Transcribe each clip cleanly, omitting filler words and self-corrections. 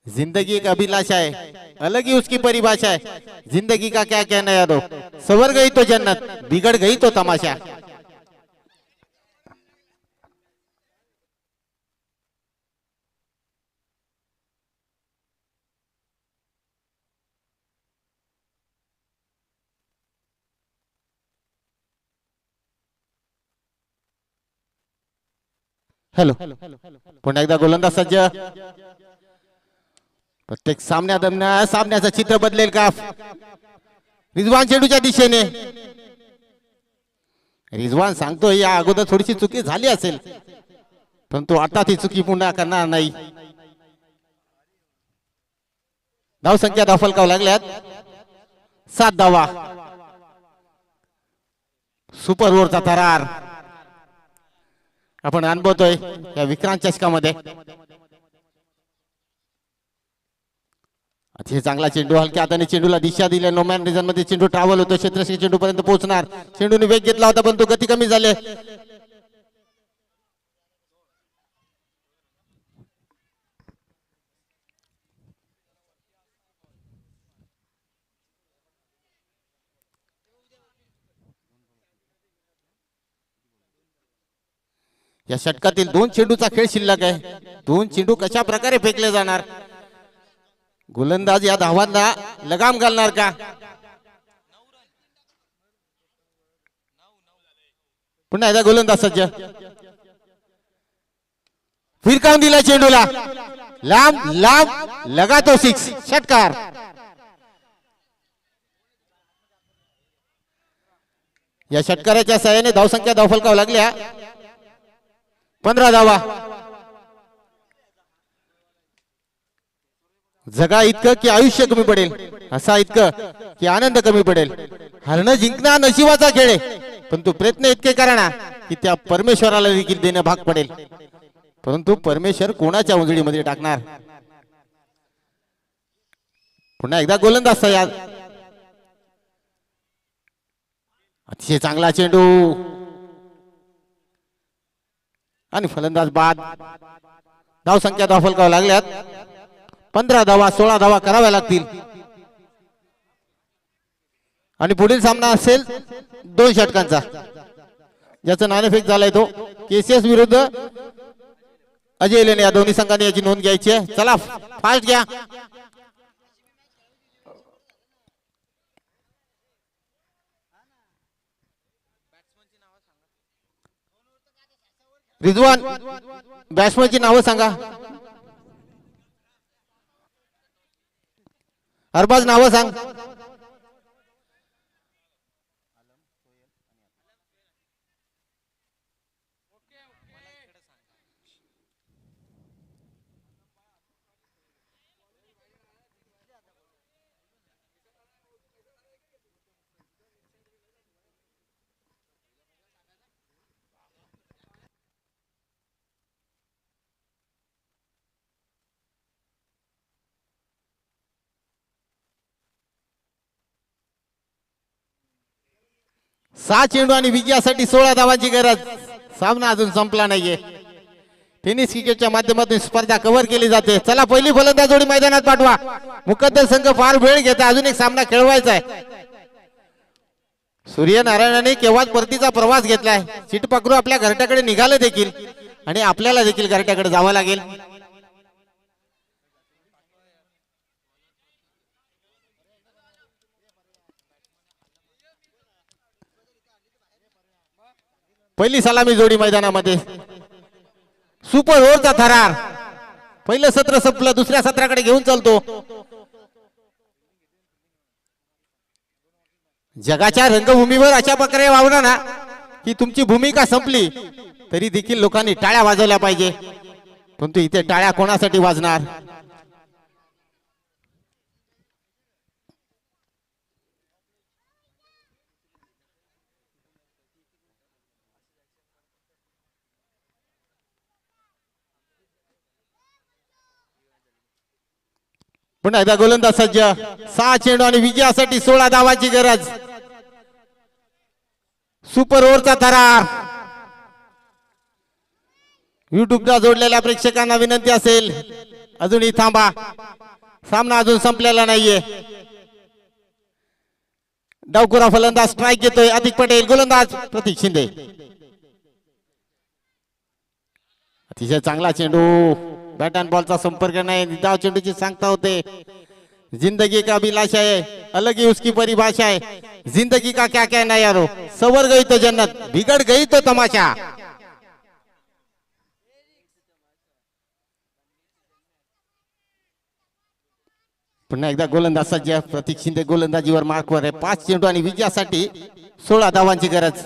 जिंदगी एक अभिलाषा है, अलग ही उसकी परिभाषा है। जिंदगी का क्या कहना यादव, सवर गई तो जन्नत, बिगड़ गई तो तमाशा। हॅलो, पुन्हा एकदा गोलंदाज सज्ज। प्रत्येक सामन्याचं चित्र बदलेल का? रिजवान चेंडूच्या दिशेने। रिजवान सांगतो या अगोदर थोडीशी चुकी झाली असेल, परंतु आता ती चुकी पुन्हा करणार नाही। धाव संख्या दाफलकाव लागल्यात 7 धावा। सुपर ओव्हरचा थरार आपण अनुभवतोय या विक्रांत चषकामध्ये। अतिशय चांगला चेंडू, हलक्या हाताने चेंडूला दिशा दिली। नो मॅन रिजन मध्ये चेंडू ट्रॅव्हल होतो, क्षेत्ररक्षक चेंडू पर्यंत पोहोचणार। चेंडूने वेग घेतला होता पण तो गती कमी झाले। या षटकातील 2 चेंडूचा खेळ शिल्लक आहे। 2 चेंडू कशा प्रकारे फेकले जाणार? गोलंदाज या धावांना लगाम घालणार का? पुन्हा एकदा गोलंदाज सज्ज, फिरकावून दिला चेंडूला, लांब लांब लगा तो 6, षटकार। या षटकाराच्या सहाय्याने धावसंख्या धावफलकाव लागल्या 15 धावा। जगा इतकं की आयुष्य कमी पडेल, असा इतकं की आनंद कमी पडेल। हरणं जिंकणं नशिबाचा खेळ आहे, परंतु प्रयत्न इतके करा ना की त्या परमेश्वराला देखील देणं भाग पडेल। परंतु परमेश्वर कोणाच्या उंजळीमध्ये टाकणार? पुन्हा एकदा गोलंदाज सयाद, अतिशय चांगला चेंडू आणि फलंदाज बाद। धाव संख्या धावफलकाव लागल्यात 15 धावा। 16 धावा कराव्या लागतील आणि पुढील सामना असेल 2 षटकांचा, ज्याचं नाणेफेक झालाय तो केसीएस विरुद्ध अजय लेने। या दोन्ही संघांनी याची नोंद घ्यायची आहे। चला फास्ट घ्या। रिजवान, बॅट्समनची नावं सांगा। अरबाज नावं सांग। सहा चेंडू आणि विजयासाठी 16 धावांची गरज। सामना अजून संपला नाहीये। टेनिस क्रिकेटच्या माध्यमातून स्पर्धा कव्हर केली जाते। चला पहिली फलंदाज जोडी मैदानात पाठवा। मुकद्दर संघ फार वेळ घेता, अजून एक सामना खेळवायचा आहे। सूर्यनारायणाने केव्हाच परतीचा प्रवास घेतलाय। सीट पकडू आपल्या घरट्याकडे निघाले देखील आणि आपल्याला देखील घरट्याकडे जावं लागेल। पहिली सलामी जोडी मैदानामध्ये। सुपर ओव्हरचा थरार। पहिलं सत्र संपलं, दुसऱ्या सत्राकडे घेऊन चालतो। जगाच्या रंगभूमीवर अशा प्रकारे वावरा ना की तुमची भूमिका संपली तरी देखील लोकांनी टाळ्या वाजवल्या पाहिजे, परंतु इथे टाळ्या कोणासाठी वाजणार? पुन्हा एकदा गोलंदाज सज्ज। 6 चेंडू आणि विजयासाठी 16 धावांची गरज। सुपर ओव्हरचा थरार। युट्यूबला जोडलेल्या प्रेक्षकांना विनंती असेल अजूनही थांबा, सामना अजून संपलेला नाहीये. डावखुरा फलंदाज स्ट्राईक घेतोय. अधिक पटेल गोलंदाज प्रतीक शिंदे. अतिशय चांगला चेंडू, बॅट अँड बॉलचा संपर्क नाही. धाव चेंडूची सांगता होते. जिंदगी का अभिलाषा है, अलग ही उसकी परिभाषा है. जिंदगी का क्या कहना यारो, सवर गई तो जन्नत, बिगड़ गई तो तमाशा. पुन्हा एकदा गोलंदाज सज्ज. प्रतीक शिंदे गोलंदाजीवर मार्कवर आहे. 5 चेंडू आणि विजयासाठी 16 धावांची गरज.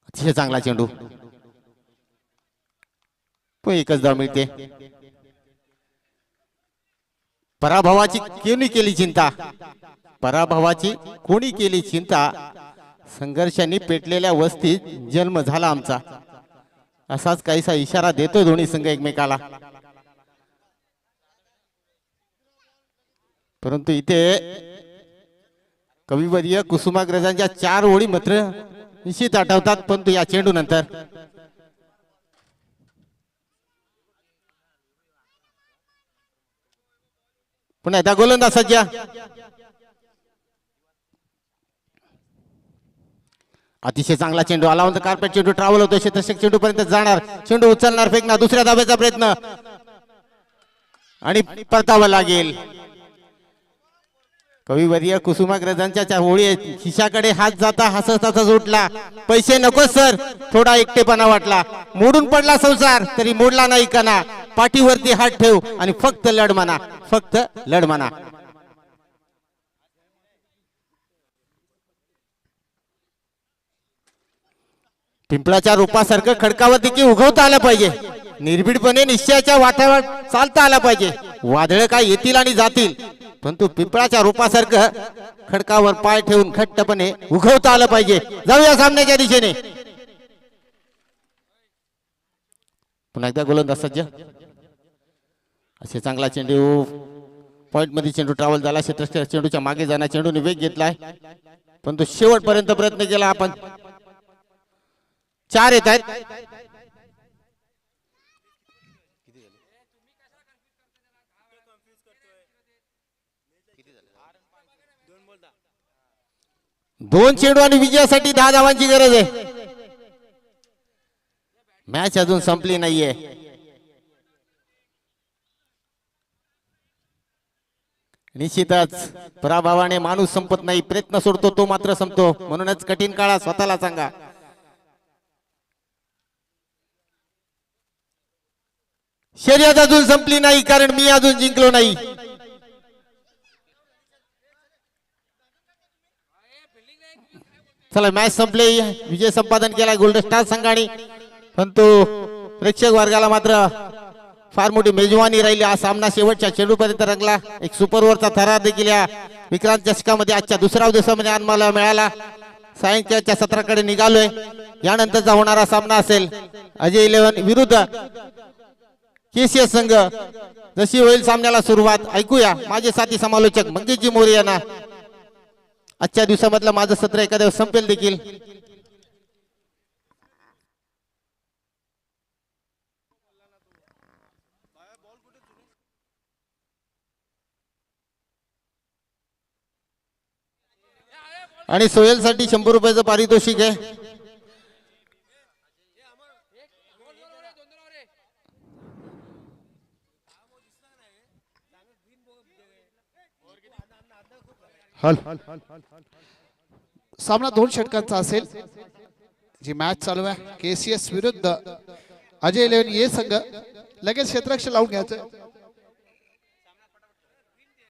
अतिशय चांगला चेंडू, पण एकच धाव मिळते. पराभवाची कोणी केली चिंता, पराभवाची कोणी केली चिंता, संघर्षांनी पेटलेल्या वस्तीत जन्म झाला आमचा. असाच काहीसा इशारा देतो दोन्ही संघ एकमेकाला. परंतु इथे कविवर्य कुसुमाग्रजांच्या 4 ओळी मात्र निश्चित आठवतात. परंतु या चेंडू नंतर पुन्हा एकदा गोलंदाज सज्ज. अतिशय चांगला चेंडू आला होता. कार्पेट चेंडू ट्रॅव्हल होतो, क्षेत्ररक्षक चेंडू पर्यंत जाणार. चेंडू उचलणार, फेकणार. दुसऱ्या धाब्याचा प्रयत्न आणि परतावा लागेल. कविवर्य कुसुमाग्रजांच्या होळी खिशाकडे हात जाता हसत हसत उठला. पैसे नको सर, थोडा एकटेपणा वाटला. मोडून पडला संसार तरी मोडला नाही कणा. पाठीवरती हात ठेव आणि फक्त लढ म्हणा, फक्त लढ म्हणा. पिंपळाच्या रूपासारखं खडकावर देखील उगवता आलं पाहिजे. निर्भीडपणे निश्चयाच्या वाटावर चालता आला पाहिजे. वादळ काय येतील आणि जातील, परंतु पिंपळाच्या रूपासारखं खडकावर पाय ठेवून घट्टपणे उगवता आलं पाहिजे. जाऊया सामन्याच्या दिशेने. पुन्हा एकदा गोलंदाज सज्ज. असे चांगला चेंडू, पॉइंट मध्ये चेंडू ट्रॅव्हल झाला. क्षेत्ररक्षक चेंडूच्या मागे जाणार. चेंडूने वेग घेतलाय, परंतु शेवटपर्यंत प्रयत्न केला आपण. 4 येत आहेत. दोन चेंडू आणि विजयासाठी 10 धावांची गरज आहे. मॅच अजून संपली नाहीये. निश्चितच पराभवाने माणूस संपत नाही. प्रयत्न सोडतो तो मात्र संपतो. म्हणूनच कठीण काळात स्वतःला सांगा, शर्यत अजून संपली नाही, कारण मी अजून जिंकलो नाही. चला मॅच संपले. विजय संपादन केला गोल्डन स्टार संघाने, परंतु प्रेक्षक वर्गाला मात्र फार मोठी मेजवानी राहिली. हा सामना शेवटच्या चेंडूपर्यंत रंगला. एक सुपर ओव्हरचा थरार देखील या विक्रांत चषकामध्ये आजच्या दुसऱ्या दिवसामध्ये आम्हाला मिळाला. सायंकाळच्या सत्राकडे निघालोय. यानंतरचा होणारा सामना असेल अजय 11 विरुद्ध केसीएस संघ. जशी होईल सामन्याला सुरुवात, ऐकूया माझे साथी समालोचक मंगेशजी मोरे यांना. आजच्या दिवसामधलं माझं सत्र एखाद्या संपेल देखील. आणि सोहेल साठी 100 रुपयाचं पारितोषिक आहे. सामना 2 षटकांचा असेल. जी मॅच चालू आहे केसीएस विरुद्ध अजय 11 ये संघ. लगेच क्षेत्ररक्षक लावून घ्यायचं.